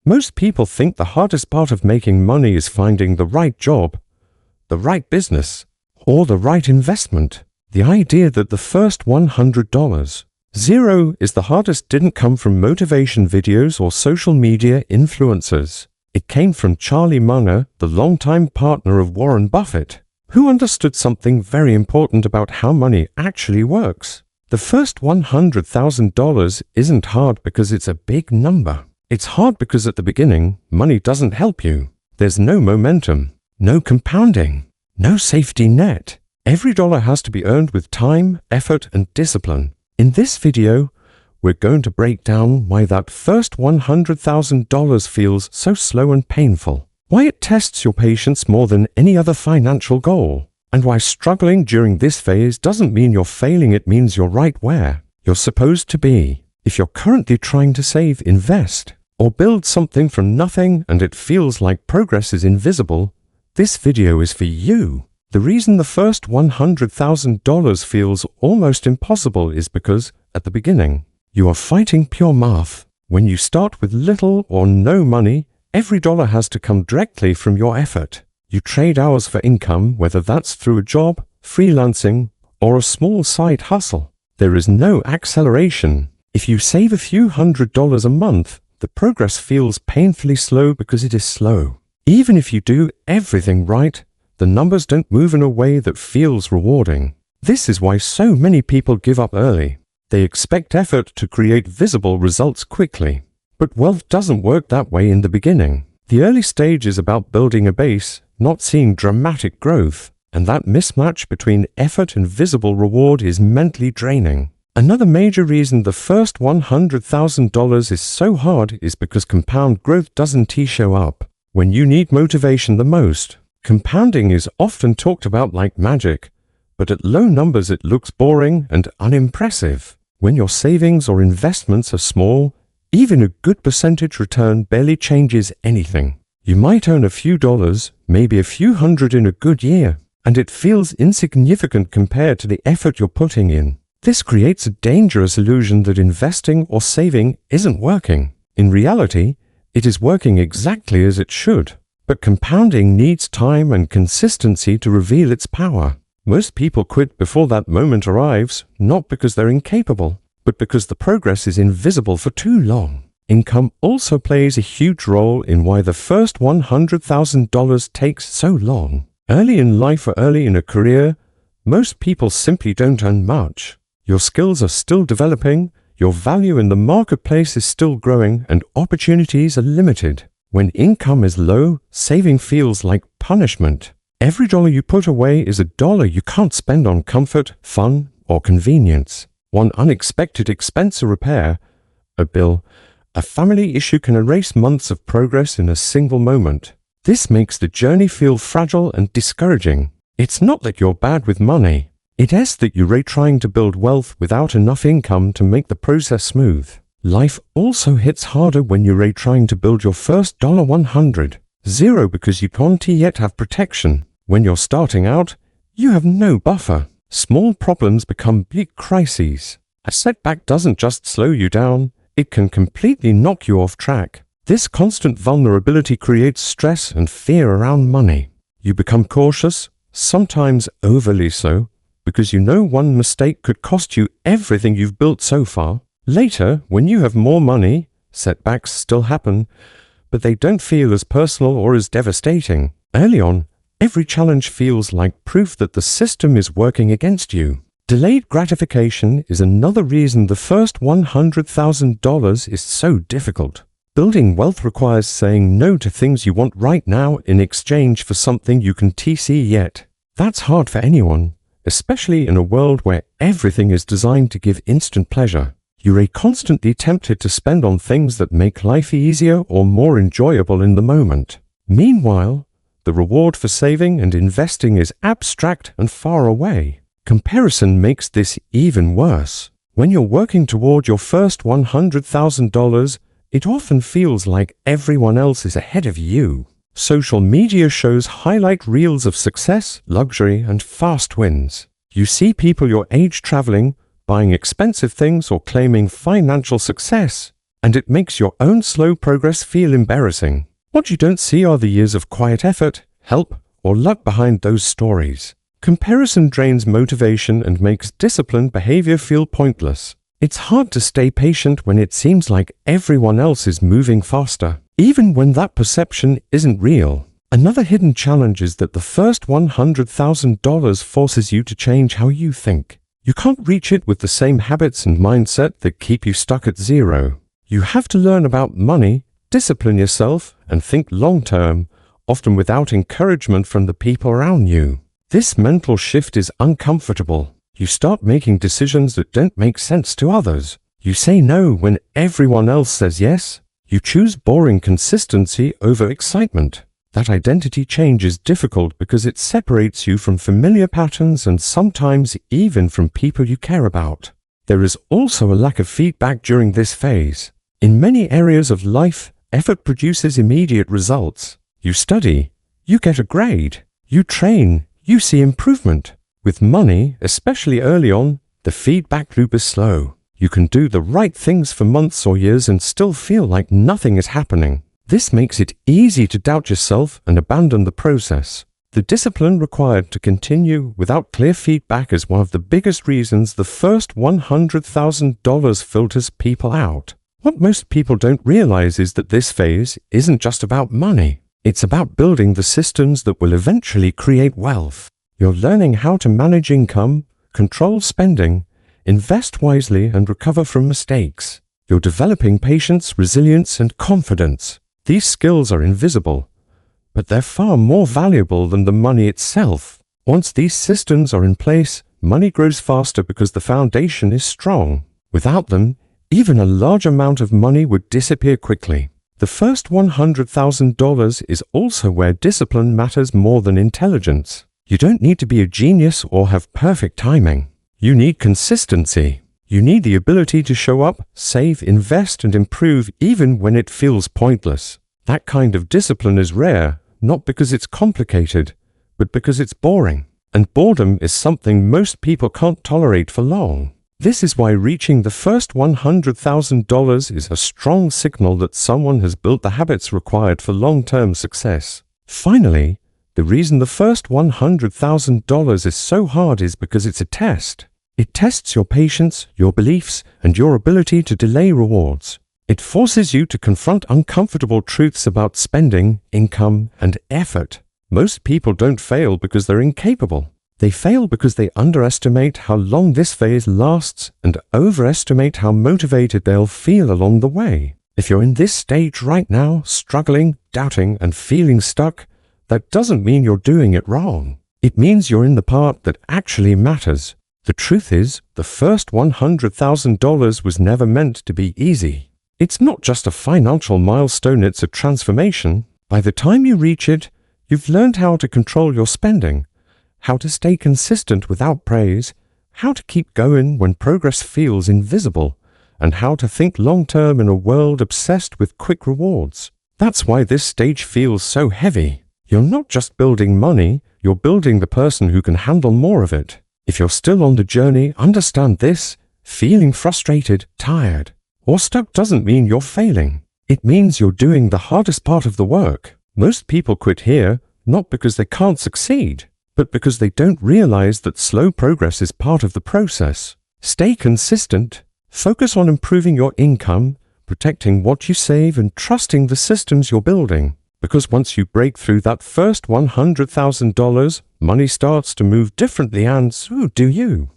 Most people think the hardest part of making money is finding the right job, the right business, or the right investment. The idea that the first $100, zero, is the hardest didn't come from motivation videos or social media influencers. It came from Charlie Munger, the longtime partner of Warren Buffett, who understood something very important about how money actually works. The first $100,000 isn't hard because it's a big number. It's hard because at the beginning, money doesn't help you. There's no momentum, no compounding, no safety net. Every dollar has to be earned with time, effort, and discipline. In this video, we're going to break down why that first $100,000 feels so slow and painful, why it tests your patience more than any other financial goal, and why struggling during this phase doesn't mean you're failing, it means you're right where you're supposed to be. If you're currently trying to save, invest, or build something from nothing and it feels like progress is invisible, this video is for you. The reason the first $100,000 feels almost impossible is because, at the beginning, you are fighting pure math. When you start with little or no money, every dollar has to come directly from your effort. You trade hours for income, whether that's through a job, freelancing, or a small side hustle. There is no acceleration. If you save a few $100s a month, the progress feels painfully slow because it is slow. Even if you do everything right, the numbers don't move in a way that feels rewarding. This is why so many people give up early. They expect effort to create visible results quickly. But wealth doesn't work that way in the beginning. The early stage is about building a base, not seeing dramatic growth, and that mismatch between effort and visible reward is mentally draining. Another major reason the first $100,000 is so hard is because compound growth doesn't show up when you need motivation the most. Compounding is often talked about like magic, but at low numbers it looks boring and unimpressive. When your savings or investments are small, even a good percentage return barely changes anything. You might earn a few dollars, maybe a few hundred in a good year, and it feels insignificant compared to the effort you're putting in. This creates a dangerous illusion that investing or saving isn't working. In reality, it is working exactly as it should. But compounding needs time and consistency to reveal its power. Most people quit before that moment arrives, not because they're incapable, but because the progress is invisible for too long. Income also plays a huge role in why the first $100,000 takes so long. Early in life or early in a career, most people simply don't earn much. Your skills are still developing, your value in the marketplace is still growing, and opportunities are limited. When income is low, saving feels like punishment. Every dollar you put away is a dollar you can't spend on comfort, fun, or convenience. One unexpected expense, a repair, a bill, a family issue can erase months of progress in a single moment. This makes the journey feel fragile and discouraging. It's not that you're bad with money. It is that you're trying to build wealth without enough income to make the process smooth. Life also hits harder when you're trying to build your first $100, zero, because you can't yet have protection. When you're starting out, you have no buffer. Small problems become big crises. A setback doesn't just slow you down, it can completely knock you off track. This constant vulnerability creates stress and fear around money. You become cautious, sometimes overly so, because you know one mistake could cost you everything you've built so far. Later, when you have more money, setbacks still happen, but they don't feel as personal or as devastating. Early on, every challenge feels like proof that the system is working against you. Delayed gratification is another reason the first $100,000 is so difficult. Building wealth requires saying no to things you want right now in exchange for something you can see yet. That's hard for anyone, especially in a world where everything is designed to give instant pleasure. You're constantly tempted to spend on things that make life easier or more enjoyable in the moment. Meanwhile, the reward for saving and investing is abstract and far away. Comparison makes this even worse. When you're working toward your first $100,000, it often feels like everyone else is ahead of you. Social media shows highlight reels of success, luxury, and fast wins. You see people your age traveling, buying expensive things, or claiming financial success. and it makes your own slow progress feel embarrassing. What you don't see are the years of quiet effort, help, or luck behind those stories. Comparison drains motivation and makes disciplined behavior feel pointless. It's hard to stay patient when it seems like everyone else is moving faster, even when that perception isn't real. Another hidden challenge is that the first $100,000 forces you to change how you think. You can't reach it with the same habits and mindset that keep you stuck at zero. You have to learn about money, discipline yourself, and think long-term, often without encouragement from the people around you. This mental shift is uncomfortable. You start making decisions that don't make sense to others. You say no when everyone else says yes. You choose boring consistency over excitement. That identity change is difficult because it separates you from familiar patterns and sometimes even from people you care about. There is also a lack of feedback during this phase. In many areas of life, effort produces immediate results. You study, you get a grade. You train, you see improvement. With money, especially early on, the feedback loop is slow. You can do the right things for months or years and still feel like nothing is happening. This makes it easy to doubt yourself and abandon the process. The discipline required to continue without clear feedback is one of the biggest reasons the first $100,000 filters people out. What most people don't realize is that this phase isn't just about money. It's about building the systems that will eventually create wealth. You're learning how to manage income, control spending, invest wisely, and recover from mistakes. You're developing patience, resilience, and confidence. These skills are invisible, but they're far more valuable than the money itself. Once these systems are in place, money grows faster because the foundation is strong. Without them, even a large amount of money would disappear quickly. The first $100,000 is also where discipline matters more than intelligence. You don't need to be a genius or have perfect timing. You need consistency. You need the ability to show up, save, invest, and improve even when it feels pointless. That kind of discipline is rare, not because it's complicated, but because it's boring. And boredom is something most people can't tolerate for long. This is why reaching the first $100,000 is a strong signal that someone has built the habits required for long-term success. Finally, the reason the first $100,000 is so hard is because it's a test. It tests your patience, your beliefs, and your ability to delay rewards. It forces you to confront uncomfortable truths about spending, income, and effort. Most people don't fail because they're incapable. They fail because they underestimate how long this phase lasts and overestimate how motivated they'll feel along the way. If you're in this stage right now, struggling, doubting, and feeling stuck, that doesn't mean you're doing it wrong. It means you're in the part that actually matters. The truth is, the first $100,000 was never meant to be easy. It's not just a financial milestone, it's a transformation. By the time you reach it, you've learned how to control your spending, how to stay consistent without praise, how to keep going when progress feels invisible, and how to think long-term in a world obsessed with quick rewards. That's why this stage feels so heavy. You're not just building money, you're building the person who can handle more of it. If you're still on the journey, understand this: feeling frustrated, tired, or stuck doesn't mean you're failing. It means you're doing the hardest part of the work. Most people quit here, not because they can't succeed, but because they don't realize that slow progress is part of the process. Stay consistent, focus on improving your income, protecting what you save, and trusting the systems you're building. Because once you break through that first $100,000, money starts to move differently, and so do you.